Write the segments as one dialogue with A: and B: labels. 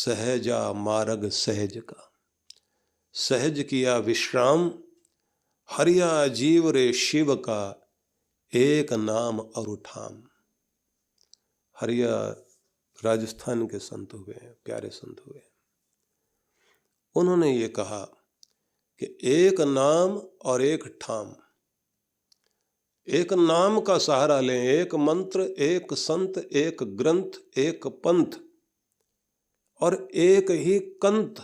A: सहजा मार्ग सहज का, सहज किया विश्राम, हरिया जीव रे शिव का, एक नाम अरुठाम। हरिया राजस्थान के संत हुए हैं, प्यारे संत हुए हैं। उन्होंने ये कहा कि एक नाम और एक ठाम, एक नाम का सहारा लें, एक मंत्र, एक संत, एक ग्रंथ, एक पंथ और एक ही कंत।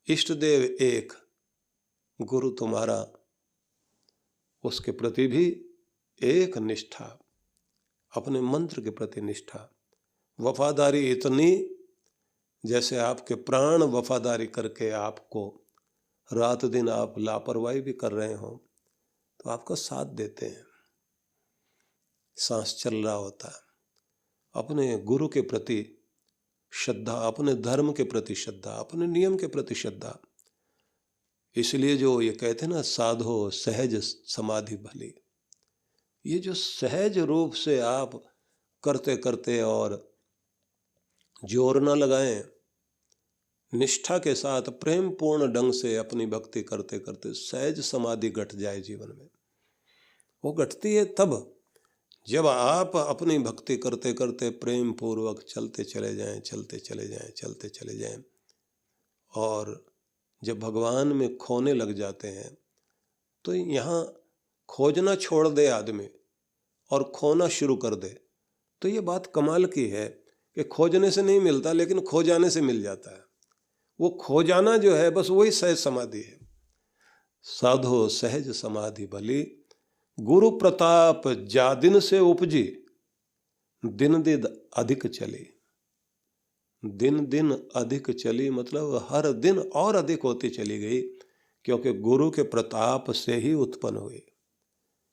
A: इष्ट देव एक, गुरु तुम्हारा, उसके प्रति भी एक निष्ठा, अपने मंत्र के प्रति निष्ठा, वफादारी इतनी जैसे आपके प्राण वफादारी करके आपको रात दिन आप लापरवाही भी कर रहे हो तो आपका साथ देते हैं। सांस चल रहा होता है, अपने गुरु के प्रति श्रद्धा, अपने धर्म के प्रति श्रद्धा, अपने नियम के प्रति श्रद्धा। इसलिए जो ये कहते हैं ना, साधो सहज समाधि भली, ये जो सहज रूप से आप करते करते और जोर न लगाएं, निष्ठा के साथ प्रेम पूर्ण ढंग से अपनी भक्ति करते करते सहज समाधि घट जाए जीवन में। वो घटती है तब जब आप अपनी भक्ति करते करते प्रेम पूर्वक चलते चले जाएं, चलते चले जाएं, चलते चले जाएं, और जब भगवान में खोने लग जाते हैं तो यहाँ खोजना छोड़ दे आदमी और खोना शुरू कर दे। तो ये बात कमाल की है कि खोजने से नहीं मिलता, लेकिन खो जाने से मिल जाता है। वो खो जाना जो है बस वही सहज समाधि है। साधो सहज समाधि भली, गुरु प्रताप जा दिन से उपजी, दिन दिन अधिक चली। दिन दिन अधिक चली मतलब हर दिन और अधिक होती चली गई, क्योंकि गुरु के प्रताप से ही उत्पन्न हुई।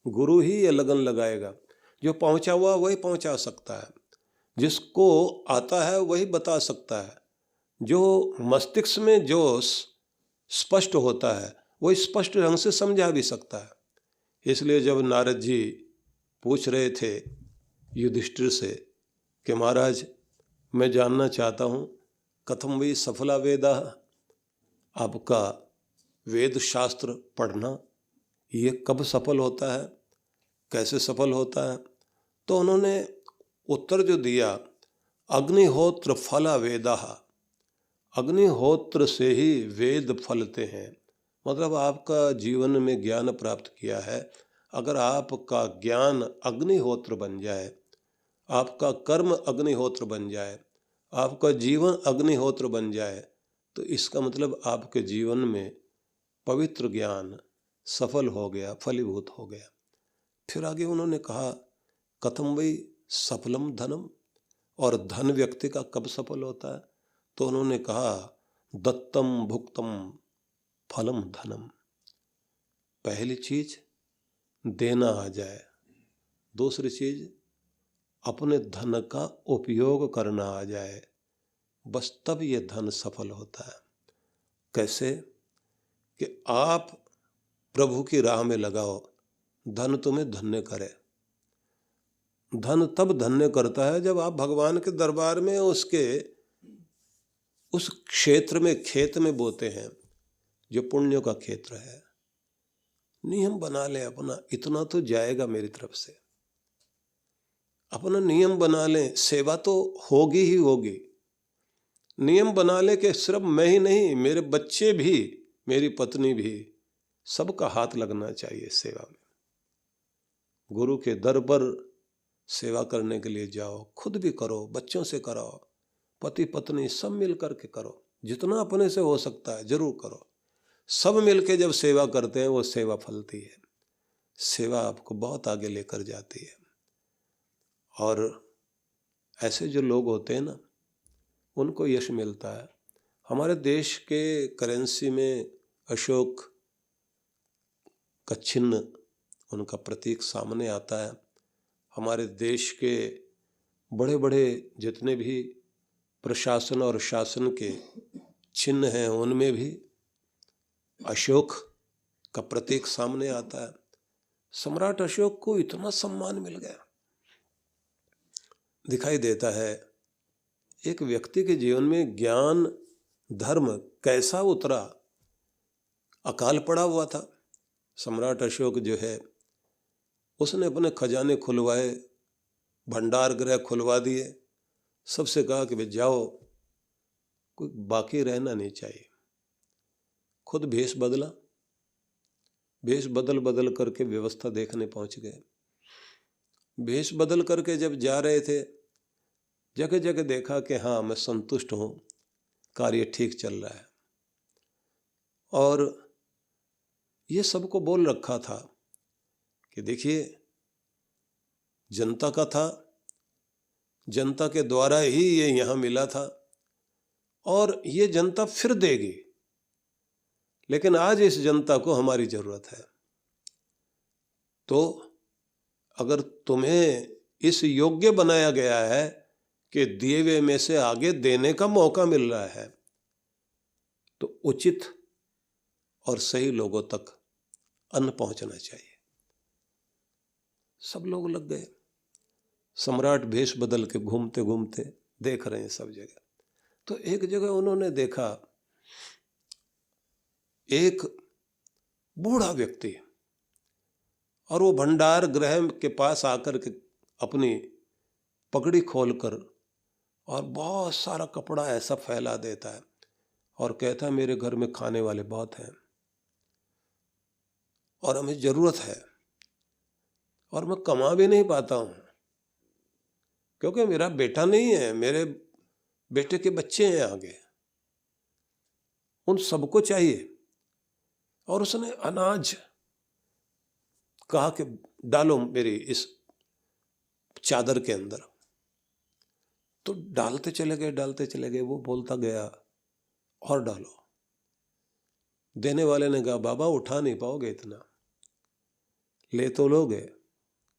A: गुरु ही ये लगन लगाएगा, जो पहुंचा हुआ वही पहुंचा सकता है, जिसको आता है वही बता सकता है, जो मस्तिष्क में जो स्पष्ट होता है वही स्पष्ट ढंग से समझा भी सकता है। इसलिए जब नारद जी पूछ रहे थे युधिष्ठिर से कि महाराज मैं जानना चाहता हूँ कथम वही सफला वेदा, आपका वेद शास्त्र पढ़ना ये कब सफल होता है, कैसे सफल होता है? तो उन्होंने उत्तर जो दिया, अग्निहोत्र फला वेदा, अग्निहोत्र से ही वेद फलते हैं। मतलब आपका जीवन में ज्ञान प्राप्त किया है, अगर आपका ज्ञान अग्निहोत्र बन जाए, आपका कर्म अग्निहोत्र बन जाए, आपका जीवन अग्निहोत्र बन जाए, तो इसका मतलब आपके जीवन में पवित्र ज्ञान सफल हो गया, फलीभूत हो गया। फिर आगे उन्होंने कहा कथम वही सफलम धनम, और धन व्यक्ति का कब सफल होता है? तो उन्होंने कहा दत्तम भुक्तम फलम धनम। पहली चीज देना आ जाए, दूसरी चीज अपने धन का उपयोग करना आ जाए, बस तब ये धन सफल होता है। कैसे? कि आप प्रभु की राह में लगाओ, धन तुम्हें धन्य करे। धन तब धन्य करता है जब आप भगवान के दरबार में उसके उस क्षेत्र में, खेत में बोते हैं जो पुण्यों का क्षेत्र है। नियम बना ले अपना, इतना तो जाएगा मेरी तरफ से, अपना नियम बना ले, सेवा तो होगी ही होगी। नियम बना ले कि सिर्फ मैं ही नहीं, मेरे बच्चे भी, मेरी पत्नी भी, सबका हाथ लगना चाहिए सेवा में। गुरु के दर पर सेवा करने के लिए जाओ, खुद भी करो, बच्चों से कराओ, पति पत्नी सब मिल करके करो, जितना अपने से हो सकता है जरूर करो। सब मिलके जब सेवा करते हैं वो सेवा फलती है, सेवा आपको बहुत आगे लेकर जाती है। और ऐसे जो लोग होते हैं ना, उनको यश मिलता है। हमारे देश के करेंसी में अशोक का चिन्ह, उनका प्रतीक सामने आता है। हमारे देश के बड़े बड़े जितने भी प्रशासन और शासन के चिन्ह हैं उनमें भी अशोक का प्रतीक सामने आता है। सम्राट अशोक को इतना सम्मान मिल गया, दिखाई देता है एक व्यक्ति के जीवन में ज्ञान धर्म कैसा उतरा, अकाल पड़ा हुआ था। सम्राट अशोक जो है उसने अपने खजाने खुलवाए, भंडार गृह खुलवा दिए, सबसे कहा कि भाई जाओ, कोई बाकी रहना नहीं चाहिए। खुद भेष बदला, भेष बदल बदल करके व्यवस्था देखने पहुंच गए। भेष बदल करके जब जा रहे थे, जगह जगह देखा कि हाँ मैं संतुष्ट हूँ, कार्य ठीक चल रहा है। और ये सबको बोल रखा था कि देखिए जनता का था, जनता के द्वारा ही ये यहाँ मिला था और ये जनता फिर देगी, लेकिन आज इस जनता को हमारी जरूरत है। तो अगर तुम्हें इस योग्य बनाया गया है कि दिए हुए में से आगे देने का मौका मिल रहा है, तो उचित और सही लोगों तक अन्न पहुंचना चाहिए। सब लोग लग गए। सम्राट भेष बदल के घूमते घूमते देख रहे हैं सब जगह। तो एक जगह उन्होंने देखा एक बूढ़ा व्यक्ति, और वो भंडार गृह के पास आकर के अपनी पगड़ी खोलकर और बहुत सारा कपड़ा ऐसा फैला देता है और कहता है मेरे घर में खाने वाले बहुत हैं और हमें जरूरत है, और मैं कमा भी नहीं पाता हूं क्योंकि मेरा बेटा नहीं है, मेरे बेटे के बच्चे हैं आगे, उन सबको चाहिए। और उसने अनाज कहा कि डालो मेरी इस चादर के अंदर। तो डालते चले गए, डालते चले गए। वो बोलता गया और डालो। देने वाले ने कहा बाबा उठा नहीं पाओगे इतना, ले तो लोगे,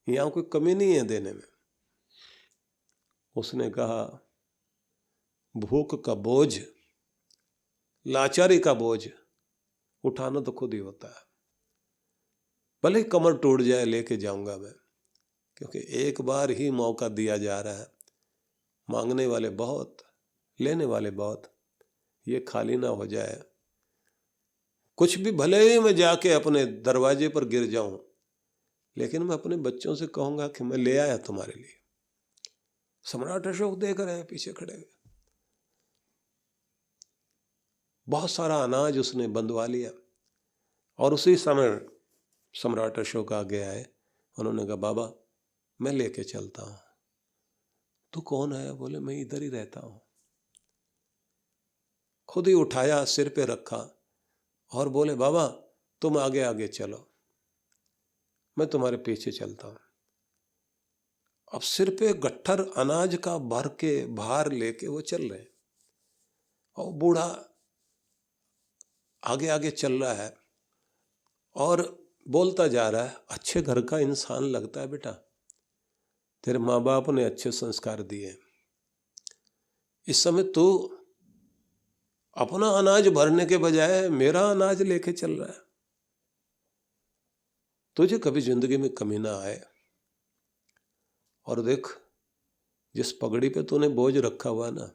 A: यहां कोई कमी नहीं है देने में। उसने कहा भूख का बोझ, लाचारी का बोझ उठाना तो खुद ही होता है, भले ही कमर टूट जाए लेके जाऊंगा मैं, क्योंकि एक बार ही मौका दिया जा रहा है। मांगने वाले बहुत, लेने वाले बहुत, ये खाली ना हो जाए। कुछ भी भले ही मैं जाके अपने दरवाजे पर गिर जाऊं, लेकिन मैं अपने बच्चों से कहूंगा कि मैं ले आया तुम्हारे लिए। सम्राट अशोक देख रहे हैं पीछे खड़े हुए। बहुत सारा अनाज उसने बंधवा लिया और उसी समय सम्राट अशोक आगे आए। उन्होंने कहा बाबा मैं लेके चलता हूं। तू कौन है? बोले मैं इधर ही रहता हूं। खुद ही उठाया, सिर पे रखा और बोले बाबा तुम आगे आगे चलो, मैं तुम्हारे पीछे चलता हूं। अब सिर पे गट्ठर अनाज का भर के भार लेके वो चल रहे हैं और बूढ़ा आगे आगे चल रहा है और बोलता जा रहा है अच्छे घर का इंसान लगता है बेटा, तेरे माँ बाप ने अच्छे संस्कार दिए। इस समय तू अपना अनाज भरने के बजाय मेरा अनाज लेके चल रहा है। तुझे कभी जिंदगी में कमी ना आए। और देख जिस पगड़ी पे तूने बोझ रखा हुआ ना,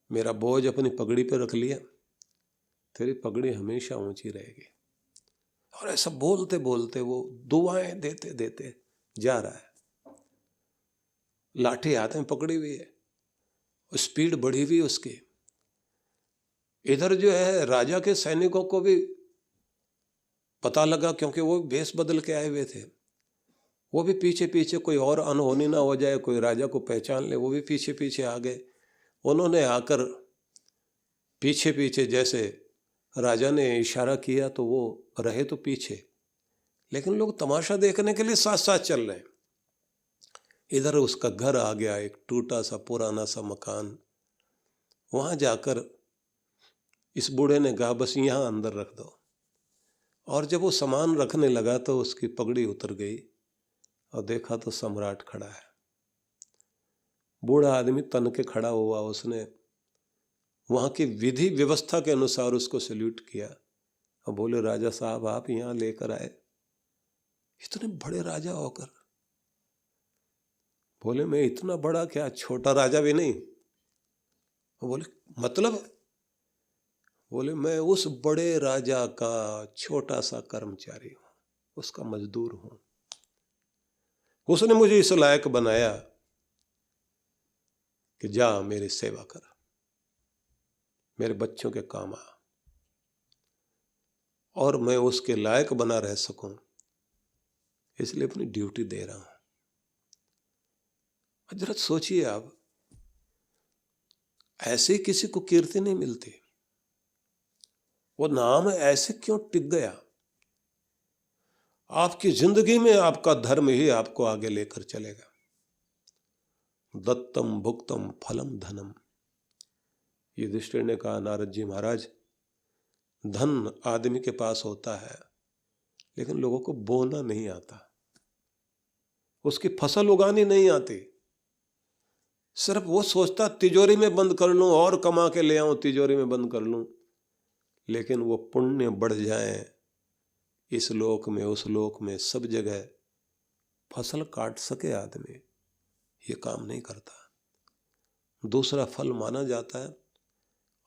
A: मेरा बोझ अपनी पगड़ी पे रख लिया, तेरी पगड़ी हमेशा ऊंची रहेगी। और ऐसा बोलते बोलते वो दुआएं देते देते जा रहा है। लाठी हाथ में पकड़ी हुई है, स्पीड बढ़ी हुई उसकी। इधर जो है राजा के सैनिकों को भी पता लगा, क्योंकि वो भेष बदल के आए हुए थे। वो भी पीछे पीछे, कोई और अनहोनी ना हो जाए, कोई राजा को पहचान ले, वो भी पीछे पीछे आ गए। उन्होंने आकर पीछे पीछे, जैसे राजा ने इशारा किया तो वो रहे तो पीछे, लेकिन लोग तमाशा देखने के लिए साथ साथ चल रहे हैं। इधर उसका घर आ गया, एक टूटा सा पुराना सा मकान। वहां जाकर इस बूढ़े ने कहा बस यहाँ अंदर रख दो। और जब वो सामान रखने लगा तो उसकी पगड़ी उतर गई और देखा तो सम्राट खड़ा है। बूढ़ा आदमी तन के खड़ा हुआ, उसने वहां की विधि व्यवस्था के अनुसार उसको सल्यूट किया और बोले राजा साहब आप यहां लेकर आए इतने बड़े राजा होकर? बोले मैं इतना बड़ा क्या, छोटा राजा भी नहीं, वो बोले मतलब? बोले मैं उस बड़े राजा का छोटा सा कर्मचारी हूं, उसका मजदूर हूं। उसने मुझे इस लायक बनाया कि जा मेरी सेवा कर, मेरे बच्चों के काम आ, और मैं उसके लायक बना रह सकूं इसलिए अपनी ड्यूटी दे रहा हूं। जरा सोचिए आप, ऐसे किसी को कीर्ति नहीं मिलती, वो नाम ऐसे क्यों टिक गया? आपकी जिंदगी में आपका धर्म ही आपको आगे लेकर चलेगा। दत्तम भुक्तम फलम धनम, युधिष्ठिर ने कहा नारद जी महाराज, धन आदमी के पास होता है लेकिन लोगों को बोना नहीं आता, उसकी फसल उगानी नहीं आती। सिर्फ वो सोचता तिजोरी में बंद कर लूं और कमा के ले आऊं, तिजोरी में बंद कर लूं, लेकिन वो पुण्य बढ़ जाए इस लोक में उस लोक में, सब जगह फसल काट सके आदमी, ये काम नहीं करता। दूसरा फल माना जाता है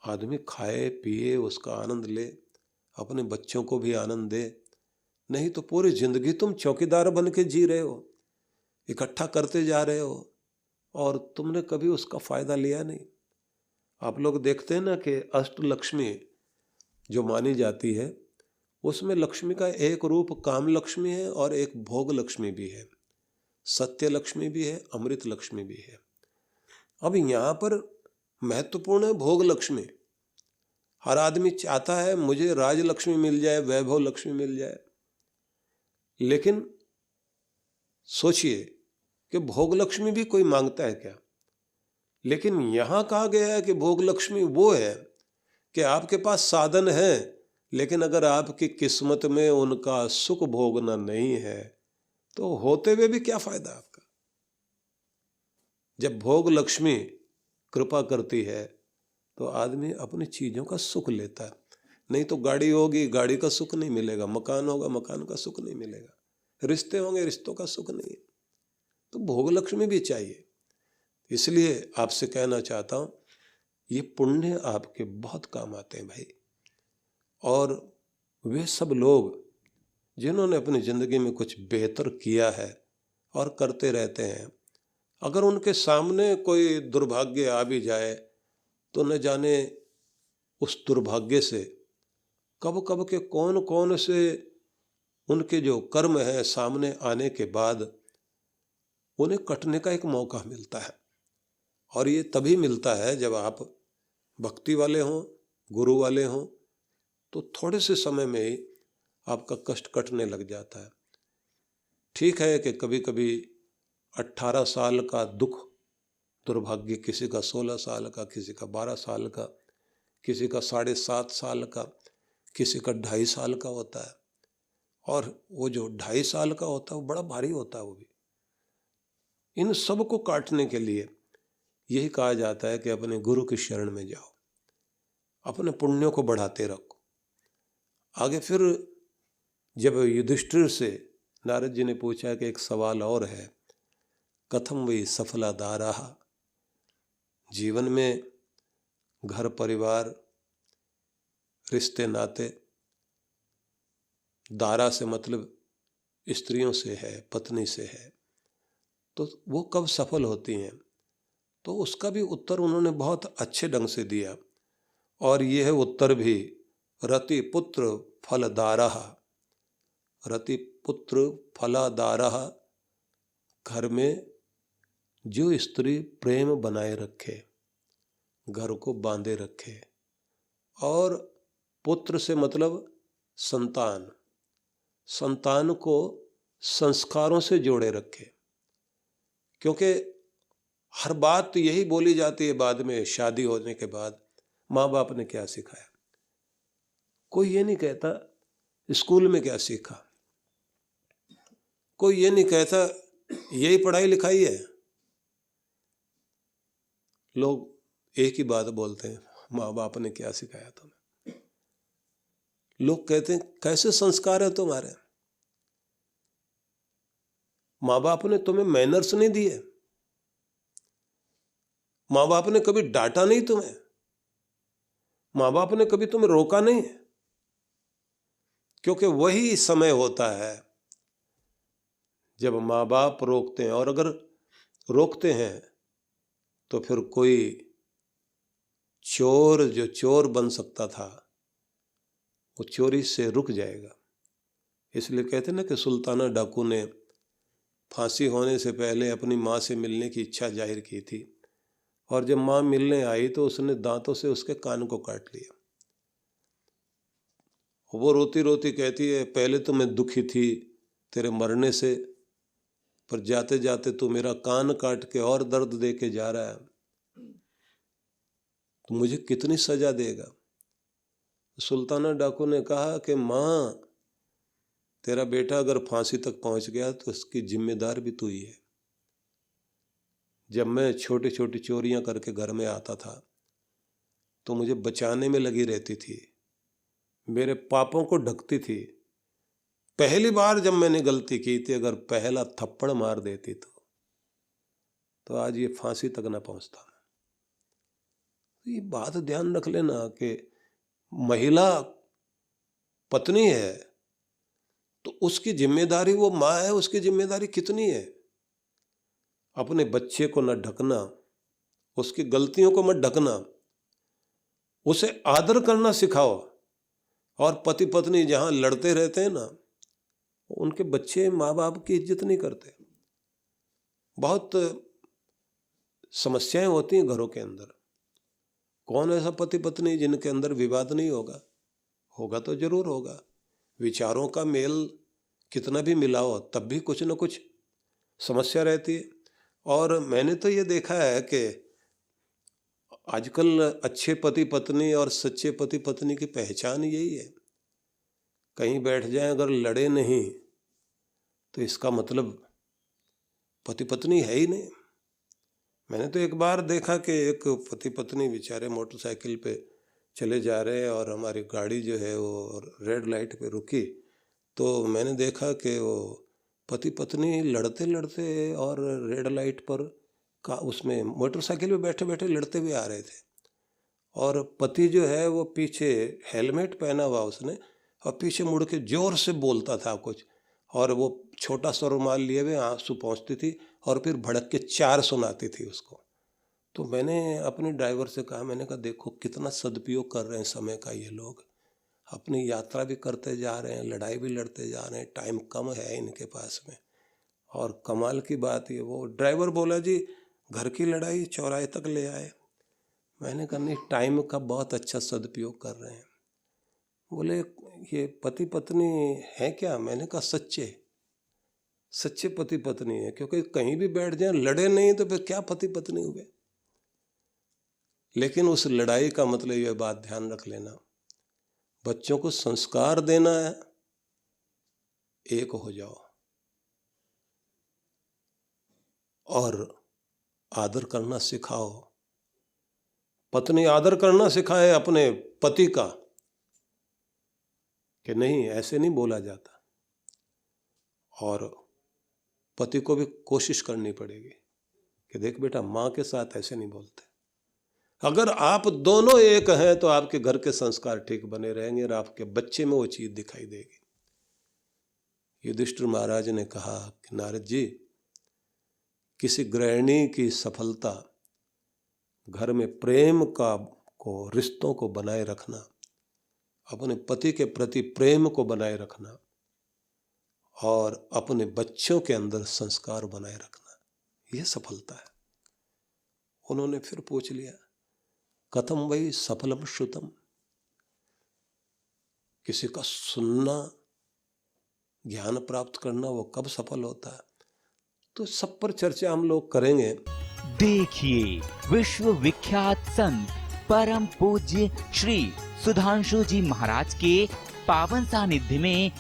A: आदमी खाए पिए, उसका आनंद ले, अपने बच्चों को भी आनंद दे। नहीं तो पूरी जिंदगी तुम चौकीदार बन के जी रहे हो, इकट्ठा करते जा रहे हो और तुमने कभी उसका फायदा लिया नहीं। आप लोग देखते हैं ना कि अष्टलक्ष्मी जो मानी जाती है, उसमें लक्ष्मी का एक रूप काम लक्ष्मी है और एक भोग लक्ष्मी भी है, सत्य लक्ष्मी भी है, अमृत लक्ष्मी भी है। अब यहाँ पर महत्वपूर्ण है भोग लक्ष्मी। हर आदमी चाहता है मुझे राज लक्ष्मी मिल जाए, वैभव लक्ष्मी मिल जाए, लेकिन सोचिए कि भोग लक्ष्मी भी कोई मांगता है क्या? लेकिन यहां कहा गया है कि भोग लक्ष्मी वो है कि आपके पास साधन है, लेकिन अगर आपकी किस्मत में उनका सुख भोगना नहीं है तो होते हुए भी क्या फायदा आपका? जब भोग लक्ष्मी कृपा करती है तो आदमी अपनी चीजों का सुख लेता है। नहीं तो गाड़ी होगी, गाड़ी का सुख नहीं मिलेगा, मकान होगा, मकान का सुख नहीं मिलेगा, रिश्ते होंगे, रिश्तों का सुख नहीं। तो भोग लक्ष्मी भी चाहिए। इसलिए आपसे कहना चाहता हूं, ये पुण्य आपके बहुत काम आते हैं भाई। और वे सब लोग जिन्होंने अपनी जिंदगी में कुछ बेहतर किया है और करते रहते हैं, अगर उनके सामने कोई दुर्भाग्य आ भी जाए तो न जाने उस दुर्भाग्य से कब कब के कौन कौन से उनके जो कर्म है सामने आने के बाद उन्हें कटने का एक मौका मिलता है। और ये तभी मिलता है जब आप भक्ति वाले हों, गुरु वाले हों, तो थोड़े से समय में ही आपका कष्ट कटने लग जाता है। ठीक है कि कभी कभी 18 साल का दुख दुर्भाग्य किसी का 16 साल का, किसी का 12 साल का, किसी का 7.5 साल का, किसी का 2.5 साल का होता है। और वो जो 2.5 साल का होता है वो बड़ा भारी होता है। वो भी इन सब को काटने के लिए यही कहा जाता है कि अपने गुरु की शरण में जाओ, अपने पुण्यों को बढ़ाते रखो। आगे फिर जब युधिष्ठिर से नारद जी ने पूछा कि एक सवाल और है, कथम वही सफला दाराः, जीवन में घर परिवार रिश्ते नाते, दारा से मतलब स्त्रियों से है, पत्नी से है, तो वो कब सफल होती हैं? तो उसका भी उत्तर उन्होंने बहुत अच्छे ढंग से दिया। और ये है उत्तर भी, रति पुत्र फलदारः, रति पुत्र फलादारः, घर में जो स्त्री प्रेम बनाए रखे, घर को बांधे रखे, और पुत्र से मतलब संतान, संतान को संस्कारों से जोड़े रखे। क्योंकि हर बात तो यही बोली जाती है बाद में, शादी होने के बाद, माँ बाप ने क्या सिखाया? कोई ये नहीं कहता स्कूल में क्या सीखा, कोई ये नहीं कहता यही पढ़ाई लिखाई है। लोग एक ही बात बोलते हैं, माँ बाप ने क्या सिखाया तुम्हें। लोग कहते हैं कैसे संस्कार है तुम्हारे, माँ बाप ने तुम्हें मैनर्स नहीं दिए। माँ बाप ने कभी डांटा नहीं तुम्हें? माँ बाप ने कभी तुम्हें रोका नहीं? क्योंकि वही समय होता है जब माँ बाप रोकते हैं, और अगर रोकते हैं तो फिर कोई चोर जो चोर बन सकता था वो चोरी से रुक जाएगा। इसलिए कहते ना कि सुल्ताना डाकू ने फांसी होने से पहले अपनी माँ से मिलने की इच्छा जाहिर की थी, और जब माँ मिलने आई तो उसने दांतों से उसके कान को काट लिया। वो रोती रोती कहती है, पहले तो मैं दुखी थी तेरे मरने से, पर जाते जाते तू मेरा कान काट के और दर्द दे के जा रहा है, तो मुझे कितनी सजा देगा। सुल्ताना डाकू ने कहा कि माँ, तेरा बेटा अगर फांसी तक पहुंच गया तो उसकी जिम्मेदार भी तू ही है। जब मैं छोटी छोटी चोरियां करके घर में आता था तो मुझे बचाने में लगी रहती थी, मेरे पापों को ढकती थी। पहली बार जब मैंने गलती की थी, अगर पहला थप्पड़ मार देती तो आज ये फांसी तक ना पहुंचता। ये बात ध्यान रख लेना कि महिला पत्नी है तो उसकी जिम्मेदारी, वो माँ है, उसकी जिम्मेदारी कितनी है। अपने बच्चे को न ढकना, उसकी गलतियों को मत ढकना, उसे आदर करना सिखाओ। और पति पत्नी जहां लड़ते रहते हैं ना, उनके बच्चे माँ बाप की इज्जत नहीं करते। बहुत समस्याएं होती हैं घरों के अंदर। कौन ऐसा पति पत्नी जिनके अंदर विवाद नहीं होगा? होगा तो जरूर होगा। विचारों का मेल कितना भी मिलाओ तब भी कुछ न कुछ समस्या रहती है। और मैंने तो ये देखा है कि आजकल अच्छे पति पत्नी और सच्चे पति पत्नी की पहचान यही है। कहीं बैठ जाएं, अगर लड़े नहीं तो इसका मतलब पति पत्नी है ही नहीं। मैंने तो एक बार देखा कि एक पति पत्नी बेचारे मोटरसाइकिल पे चले जा रहे हैं और हमारी गाड़ी जो है वो रेड लाइट पे रुकी, तो मैंने देखा कि वो पति पत्नी लड़ते लड़ते और रेड लाइट पर का उसमें मोटरसाइकिल पे बैठे बैठे लड़ते हुए आ रहे थे। और पति जो है वो पीछे हेलमेट पहना हुआ उसने, और पीछे मुड़ के जोर से बोलता था कुछ, और वो छोटा सा रुमाल लिए हुए आंसू पहुँचती थी और फिर भड़क के 4 सुनाती थी उसको। तो मैंने अपने ड्राइवर से कहा, मैंने कहा देखो कितना सदुपयोग कर रहे हैं समय का ये लोग। अपनी यात्रा भी करते जा रहे हैं, लड़ाई भी लड़ते जा रहे हैं, टाइम कम है इनके पास में। और कमाल की बात ये, वो ड्राइवर बोला जी घर की लड़ाई चौराहे तक ले आए। मैंने कहा नहीं, टाइम का बहुत अच्छा सदुपयोग कर रहे हैं। बोले ये पति पत्नी है क्या? मैंने कहा सच्चे पति पत्नी है, क्योंकि कहीं भी बैठ जाए लड़े नहीं तो फिर क्या पति पत्नी हुए। लेकिन उस लड़ाई का मतलब यह बात ध्यान रख लेना, बच्चों को संस्कार देना है, एक हो जाओ और आदर करना सिखाओ। पत्नी आदर करना सिखाए अपने पति का कि नहीं ऐसे नहीं बोला जाता, और पति को भी कोशिश करनी पड़ेगी कि देख बेटा माँ के साथ ऐसे नहीं बोलते। अगर आप दोनों एक हैं तो आपके घर के संस्कार ठीक बने रहेंगे और आपके बच्चे में वो चीज दिखाई देगी। युधिष्ठिर महाराज ने कहा कि नारद जी, किसी गृहिणी की सफलता घर में प्रेम को रिश्तों को बनाए रखना, अपने पति के प्रति प्रेम को बनाए रखना और अपने बच्चों के अंदर संस्कार बनाए रखना, यह सफलता है। उन्होंने फिर पूछ लिया, कथम वही सफलम श्रुतम? किसी का सुनना, ज्ञान प्राप्त करना, वो कब सफल होता है? तो सब पर चर्चा हम लोग करेंगे।
B: देखिए विश्व विख्यात संत परम पूज्य श्री सुधांशु जी महाराज के पावन सानिध्य में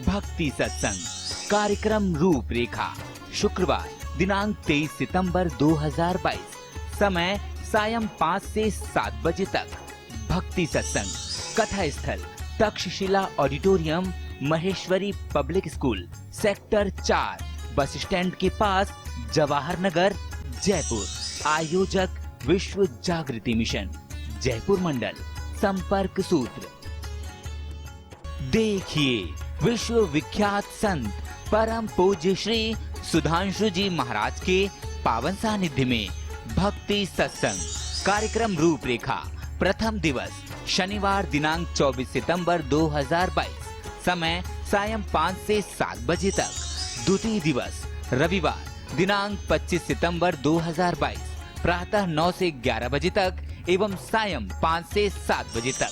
B: भक्ति सत्संग कार्यक्रम रूपरेखा, शुक्रवार दिनांक 23 सितंबर 2022, समय सायं 5 से 7 बजे तक। भक्ति सत्संग कथा स्थल Takshashila auditorium, Maheshwari public school, sector 4, bus stand के पास, जवाहर नगर, जयपुर। आयोजक विश्व जागृति मिशन, जयपुर मंडल। संपर्क सूत्र देखिए, विश्व विख्यात संत परम पूज्य श्री सुधांशु जी महाराज के पावन सानिध्य में भक्ति सत्संग कार्यक्रम रूपरेखा। प्रथम दिवस शनिवार दिनांक 24 सितंबर 2022, समय सायं 5 से 7 बजे तक। द्वितीय दिवस रविवार दिनांक 25 सितंबर 2022, प्रातः 9 से 11 बजे तक एवं सायं 5 से 7 बजे तक।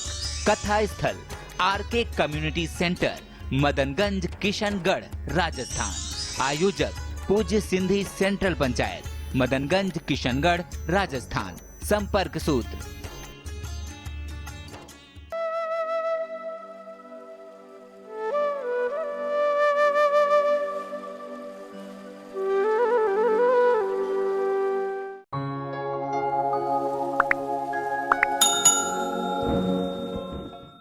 B: कथा स्थल RK community centre, Madanganj, Kishangarh, Rajasthan. आयोजक पूज्य सिंधी सेंट्रल पंचायत, मदनगंज, किशनगढ़, राजस्थान। संपर्क सूत्र